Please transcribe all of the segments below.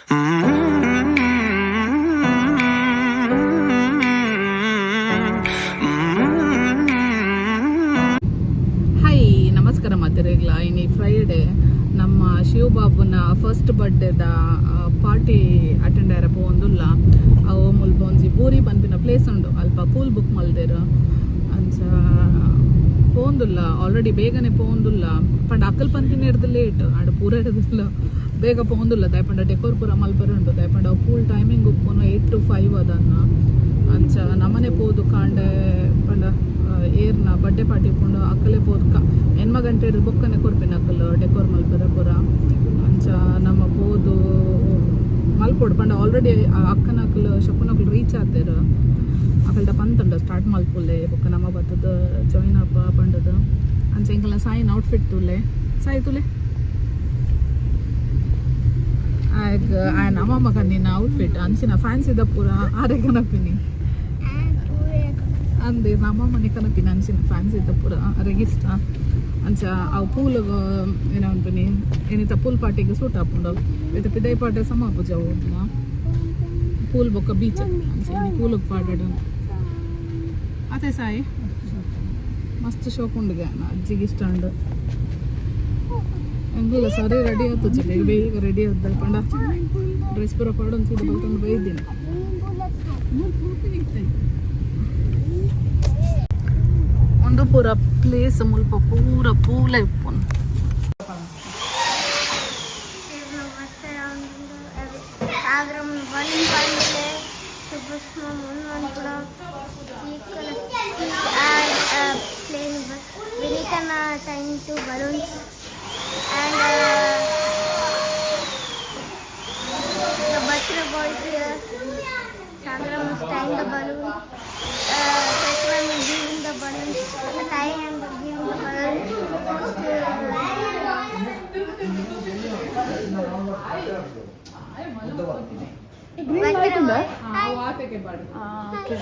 Hi ನಮಸ್ಕಾರ ಮಾತಿರಲ್ಲ ಇನ್ನು Friday ನಮ್ಮ ಶಿವಬಾಬುನ ಫಸ್ಟ್ ಬರ್ಡೇದ ಪಾರ್ಟಿ ಅಟೆಂಡ್ ಆರಪ್ಪ ಒಂದುಲ್ಲ ಅವು ಮುಲ್ಪ ಒಂಜಿ ಬೂರಿ ಪನ್ಪಿನ ಪ್ಲೇಸ್ ಉಂಡು ಅಲ್ಪ ಪೂಲ್ ಬುಕ್ ಮಲ್ದೇರು ಅಂಚ ಪೋಂದುಲ್ಲ ಆಲ್ರೆಡಿ ಬೇಗನೆ ಪೋಂದುಲ್ಲ ಪಂಡ ಅಕ್ಕಲ್ ಪಂತಿನ ಹಿಡ್ದು ಲೇಟ್ ಆಡ ಪೂರ ಹಿಡಿದಿಲ್ಲ ಬೇಗ ಪೋಂದುಲ್ಲ ದಯಪಂಡ ಡೆಕೋರ್ ಪೂರ ಮಲ್ಪರ ಉಂಟು ದಯಪಂಡ ಪೂಲ್ ಟೈಮಿಂಗ್ ಉಪ್ಪುನು 8 to 5 ಅದನ್ನ ಅಂಚ ನಮ್ಮನೆ ಪೋದು ಕಾಂಡೆ ಪಂಡ ಏರ್ನ ಬರ್ಡೇ ಪಾರ್ಟಿ ಇಟ್ಕೊಂಡು ಅಕ್ಕಲೇ ಪೋದ್ಕ ಹೆಣ್ಮ ಗಂಟೆ ಬೊಕ್ಕನೆ ಕೊರ್ಪಿನ ಅಕ್ಕಲು ಡೆಕೋರ್ ಮಲ್ಪರ ಪೂರ ಅಂಚ ನಮ್ಮ ಪೋದು ಮಲ್ಪೊಡು ಪಂಡ ಆಲ್ರೆಡಿ ಅಕ್ಕನ ಅಕ್ಕಲು ಶಪ್ಪುನಕ್ಕಲು ರೀಚ್ ಆತೇರು ಅಕಲ್ದ ಪಂತಂಡ ಸ್ಟಾರ್ಟ್ ಮಲ್ಪುಲ್ಲೆ ಬೊಕ್ಕ ನಮ್ಮ ಬತ್ತದ ಜಾಯಿನ್ ಅಪ್ಪ ಪಂಡದ ಅಂಚ ಇಂಕಲ್ನ ಸಾಯಿನ ಔಟ್ಫಿಟ್ ತುಲೆ ಸಾಯಿ ತುಲೆ ಆಗ ನಮ್ಮಮ್ಮ ಕಂದಿನ ಔಟ್ಫಿಟ್ ಅಂಚಿನ ಫ್ಯಾನ್ಸಿದ ಪೂರ ಆರೆ ಕನಪಿನಿ ಅಂದೆ ನಮ್ಮಮ್ಮನೆ ಕನಪಿನ ಅಂಚಿನ ಫ್ಯಾನ್ಸಿದ ಪೂರ ರೆಗಿಸ್ಟ ಅಂಚ ಅವು ಪೂಲ್ ಏನೋ ಅನ್ಪಿನಿ ಏನಿತ ಪೂಲ್ ಪಾರ್ಟಿಗೆ ಸೂಟ್ ಹಾಕೊಂಡು ಇದು ಪಿದೈ ಪಾರ್ಟಿ ಸಮ ಪೂಜ ಹೋದ್ನ ಪೂಲ್ ಬೊಕ್ಕ ಬೀಚ್ ಅಂಚ ಪೂಲಿಗೆ ಪಾಡಾಡು ಅದೇ ಸಾಯಿ ಮಸ್ತ್ ಶೋಕುಂಡಿಗೆ ಅಜ್ಜಿಗೆ ಇಷ್ಟ ಉಂಡು ಹಂಗಿಲ್ಲ ಸರಿ ರೆಡಿ ಆಯ್ತು ಬೇಗ ರೆಡಿ ಆದ ಪಂಡ ಡ್ರೆಸ್ ಪೂರ ಪಾಡೊಂದು ಸೀದ ಬಲ್ಕೊಂಡು ಬೈದ್ದೀನಿ ಒಂದು ಪೂರ ಪ್ಲೇಸ್ ಮುಲ್ಪ ಪೂರ ಪೂಲ ಇಪ್ಪುನು time to balloons and the birthday boy here Sagram is tying the balloon Satwan is giving the balloons tying and giving the balloons green light unda vaateke paadu okay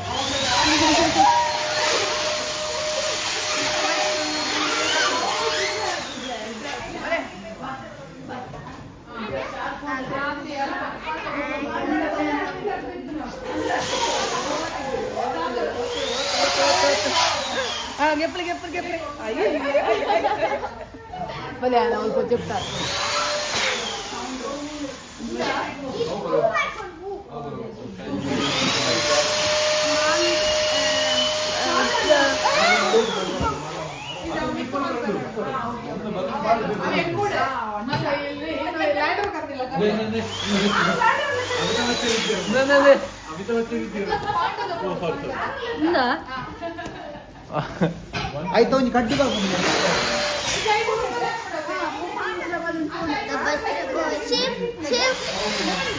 గెప్పలు అయ్యో భలే ఆయన వాళ్ళకి చెప్తారు ಆಯ್ತು ಒಂದು ಕಡ್ಡಿ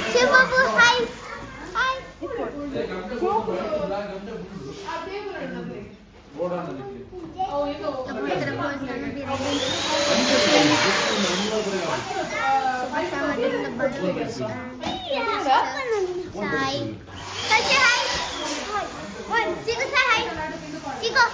Shiv Babu, hi. Hi. Hi. Say hi. One, Chico, say hi. Chico.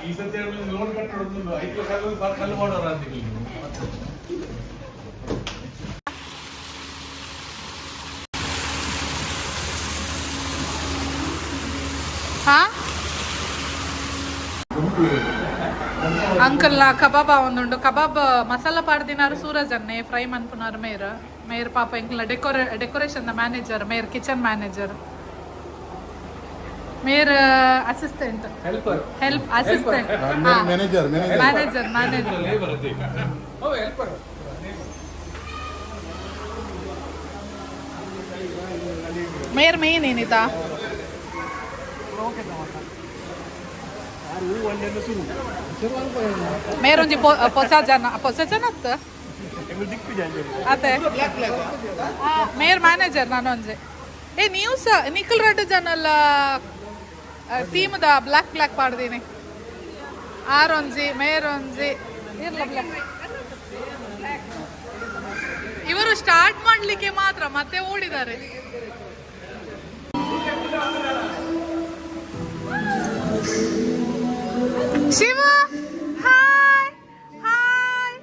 ಈ ಸತಿ ಲೋನ್ ಕಟ್ಟೋದು 5 ಕಲ್ಲು ಮಾಡೋರ ಅಂತ ಅಂಕಲ್ ಕಬಾಬ್ ಒಂದುಂಡು ಕಬಾಬ್ ಮಸಾಲ ಪಾಡ್ದಿನಾರು ಸೂರಜ್ ಅನ್ನೆ ಫ್ರೈ ಮನ್ಪುನಾರು ಮೇರ್ ಮೇರ್ ಪಾಪ ಇಂಕ್ಲ ಡೆಕೋರೇಷನ್ ಮ್ಯಾನೇಜರ್ ಮೇರ್ ಕಿಚನ್ ಮ್ಯಾನೇಜರ್ ಮೇರ್ assistant help assistant manager manager ಮೇರ್ ಮೇನ್ ಏನಿತಾ ಮೇರೊಂಜಿ ಹೊಸ ಜನ ಅತ್ತೆ ಮೇರ್ ಮ್ಯಾನೇಜರ್ ನಾನೊಂಜಿ ನೀವು ಸಹ ನಿಖಿಲ್ ರೆಡ್ಡಿ ಜನಲ್ಲ ಟೀಮ್ದ ಬ್ಲ್ಯಾಕ್ ಪಾಡ್ದೀನಿ ಆರೊಂಜಿ ಮೇರೊಂಜಿ ಇರ್ಲ ಬ್ಲ್ಯಾಕ್ ಇವರು ಸ್ಟಾರ್ಟ್ ಮಾಡ್ಲಿಕ್ಕೆ ಮಾತ್ರ ಮತ್ತೆ ಓಡಿದ್ದಾರೆ Shiva hi hi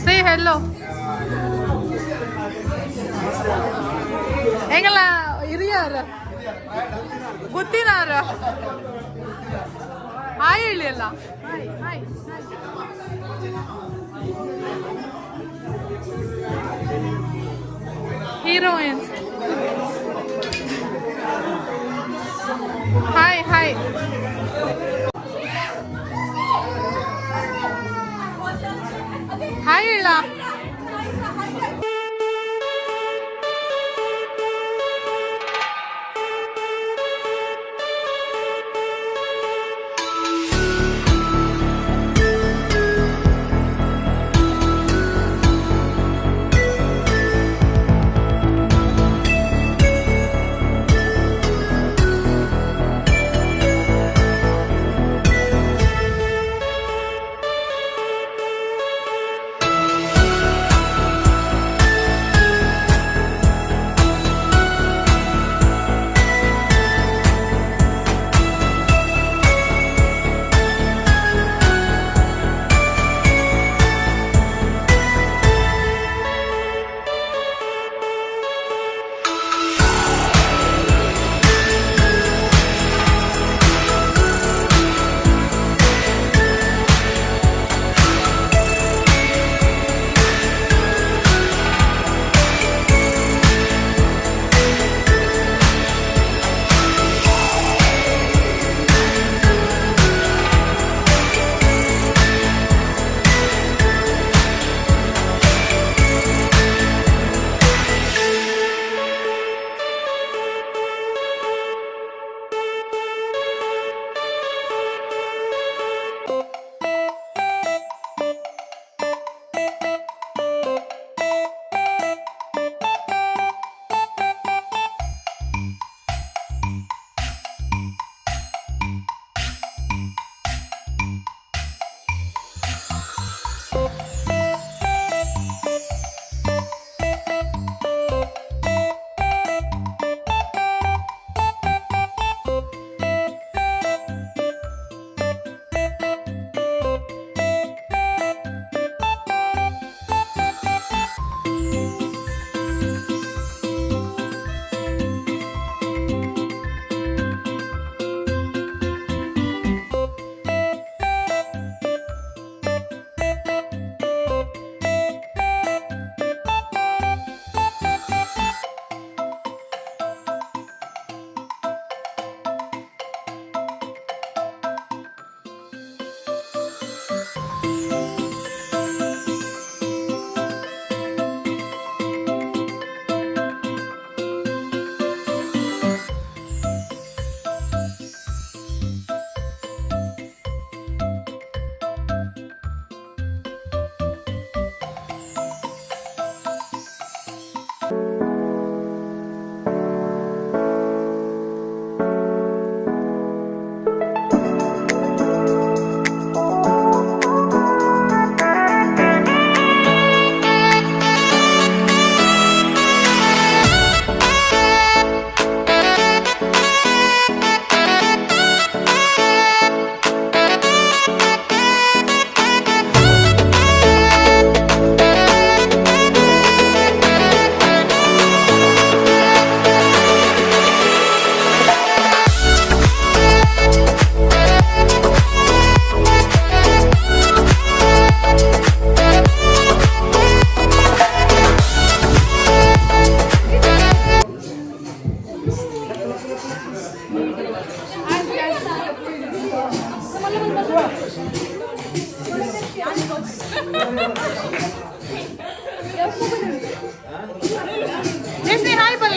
say hello ಹೆಂಗಲ್ಲ ಹಿರಿಯರ ಗೊತ್ತಿನಾರ ಹಾಯ್ ಹೇಳಿ ಅಲ್ಲ hi hi heroines hi hi hi illa जैसे हाय बोल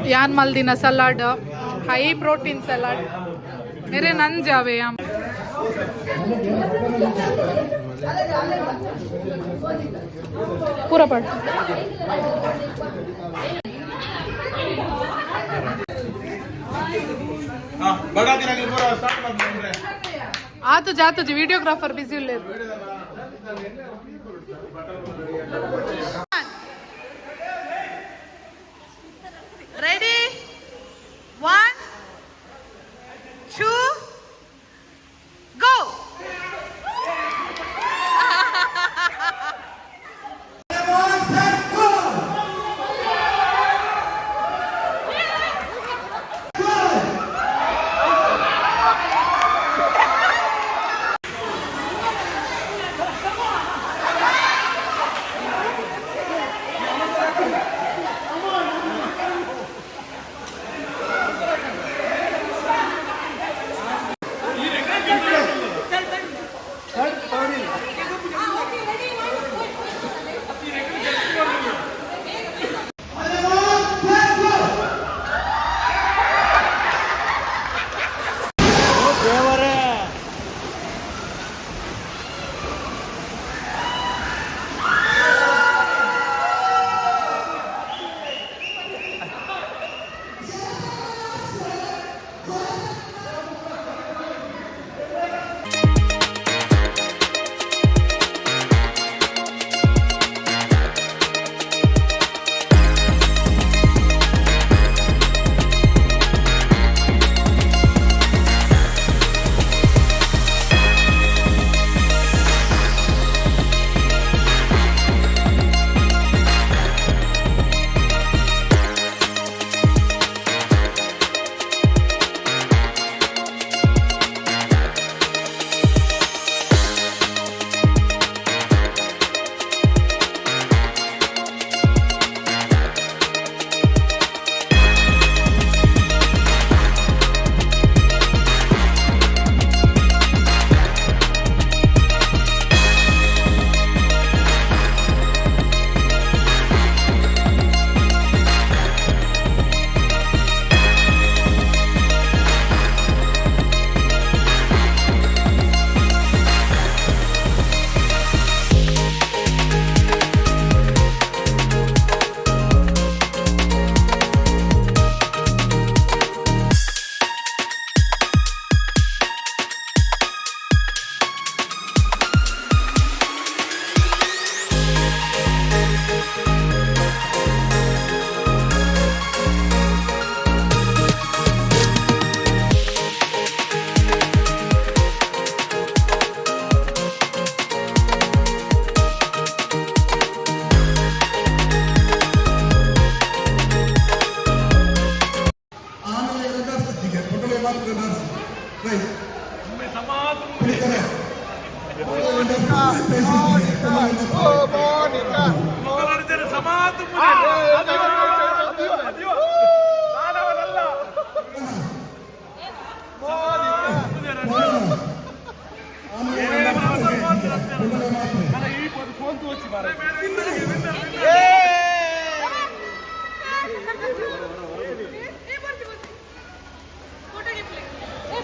यान मल्दिना सलाड हाई प्रोटीन सलाड मेरे नन जावे हम पूरा पढ़ बड़ा दिन आगे पूरा स्टार्ट कर दूंगा आ तो जा तुझे वीडियोग्राफर बिजी ले रेडी 1 2 go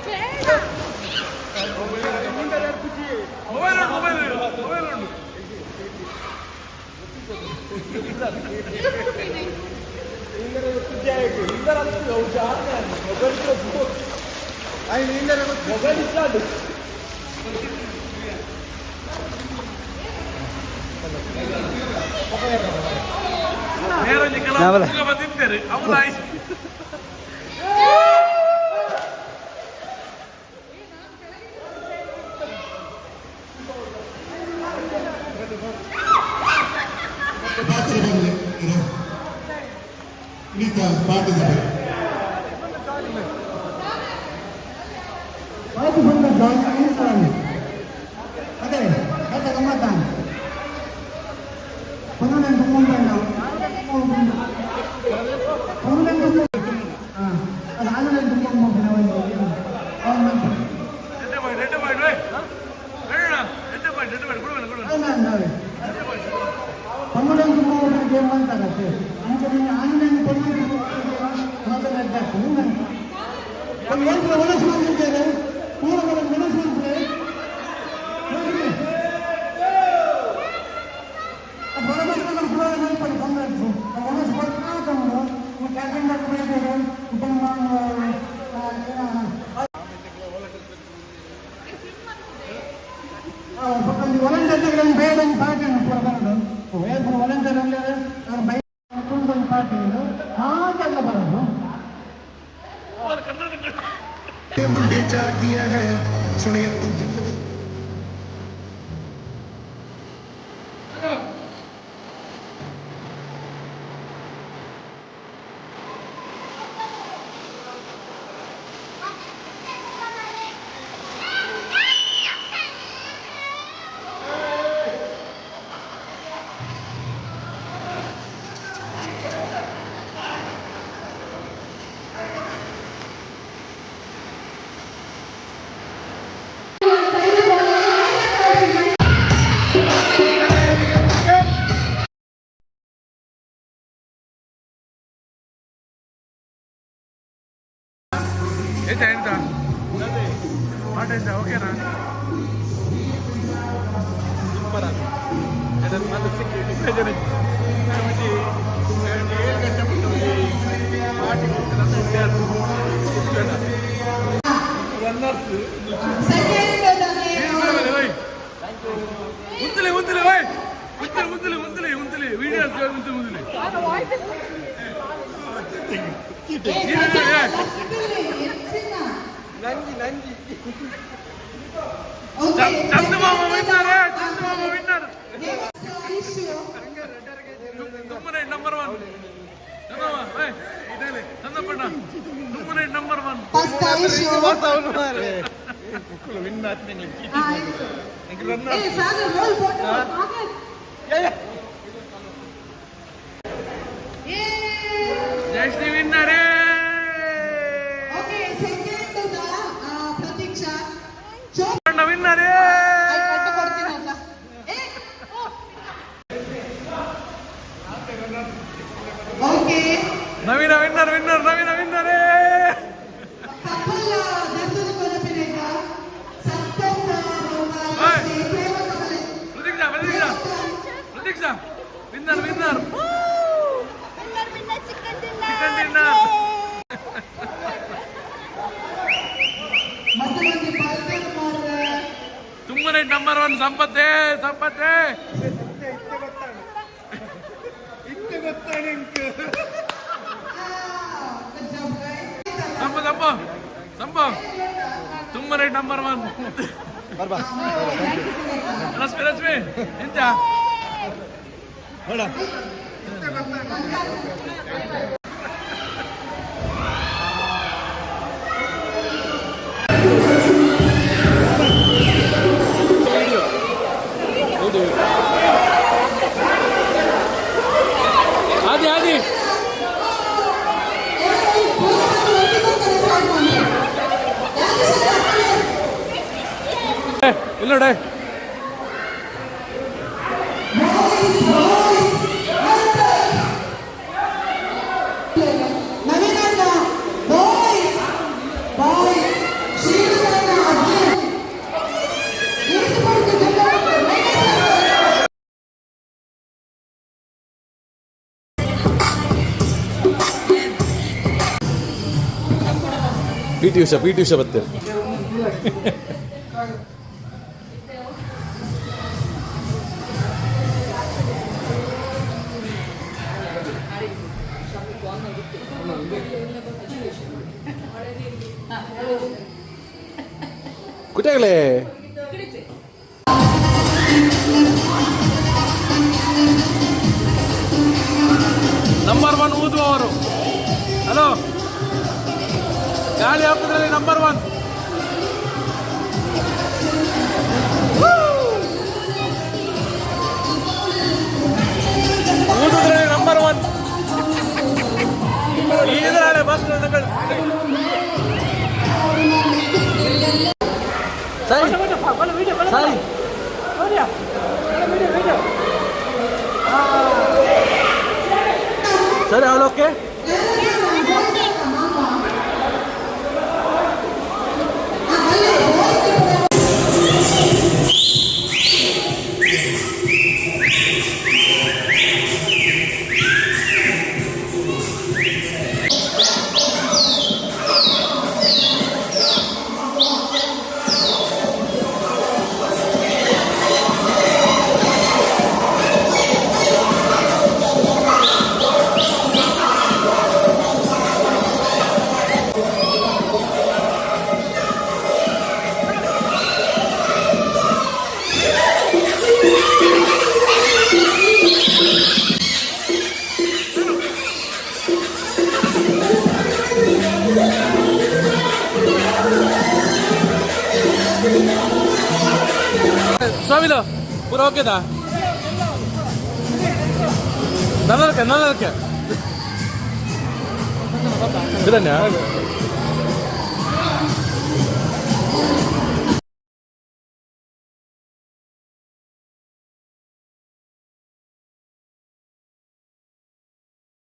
Hey, ಬಂದಿದ್ದಾರೆ ಅವನಾಯಿ ಅದೇ ಗಮ್ಮತ್ತಾನ ಪುನಃ ತುಂಬ ఏమంటారంటే ఇంకొన్ని ఆన్లైన్ పనులు మొదలెట్టారు మనసు మందించారు పూల మనసు మందించారు బలమైన పురాణాలు పడి పొందచ్చు మనసు పడుతున్నాము క్యాటరింగ్ పెట్టారు వాలంటీర్లు ಬೇಡಂತ ಪಾರ್ಟಿ ಬರೋದು ಏನು ವಾಲಂಟಿಯರ್ ಅಂದ್ರೆ ಪಾರ್ಟಿ ಹಾಗೆಲ್ಲ ಬರೋದು ఎంత మాట ఎంత ఓకేనా సూపర్ ఉంతులే వీడియో చందమామ విన్నారు తుమ్మనే నంబర్ 1 ఇదేలే చందపಣ್ಣ తుమ్మనే నంబర్ 1 విన్నర్ జయశ్రీ విన్నరే ವಿನ್ನರೇ ನವೀನ ವಿನ್ನರೇ ಪ್ರತೀಕ್ಷಾ ವಿನ್ನರ್ ಚಿಕನ್ ಡಿನ್ನರ್ ತುಮ್ಮನೆ ನಂಬರ್ 1 ಸಂಪತ್ತೆ ಸಂಪ ತುಮ್ಮನೆ ನಂಬರ್ 1 ರಶ್ಮಿ ಎಂತ ಆದಿ ಇಲ್ಲೋಡೆ ಪಿ ಟಿ ಉಷಾ ಬರ್ತೀರಿ. ಕುಟಾಗಲೇ ನಂಬರ್ 1 ಊದುವವರು. ಹಲೋ, ಗಾಳಿ ಹಾಕೋದ್ರಲ್ಲಿ ನಂಬರ್ 1. ಊದುದ್ರಲ್ಲಿ ನಂಬರ್ 1. ಇದ್ರಾಳೆ ಬಸ್ ಸಾರಿ ಸರಿ ಅವಳು ಓಕೆ. ಸ್ವಾಮಿದು ಪೂರ ಓಕೆದಾ? ನಲ್ಲಕ್ಕೆ ಇದನ್ಯಾ